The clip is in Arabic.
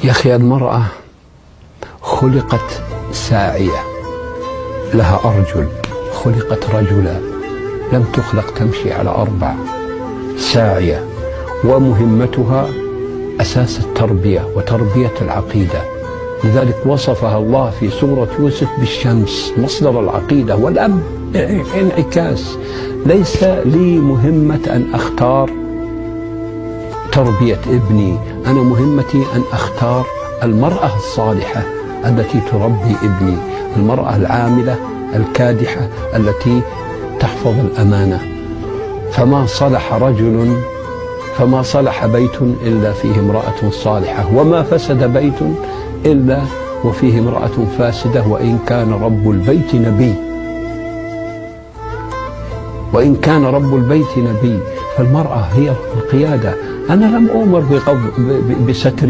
يا أخي، المرأة خلقت ساعية، لها أرجل، خلقت رجلا، لم تخلق تمشي على أربع. ساعية، ومهمتها أساس التربية وتربية العقيدة. لذلك وصفها الله في سورة يوسف بالشمس، مصدر العقيدة. والأب انعكاس. ليس لي مهمة أن أختار تربية ابني، أنا مهمتي أن أختار المرأة الصالحة التي تربي ابني، المرأة العاملة الكادحة التي تحفظ الأمانة. فما صلح بيت إلا فيه امرأة صالحة، وما فسد بيت إلا وفيه امرأة فاسدة، وإن كان رب البيت نبي. فالمرأة هي القيادة. أنا لم أؤمر بستر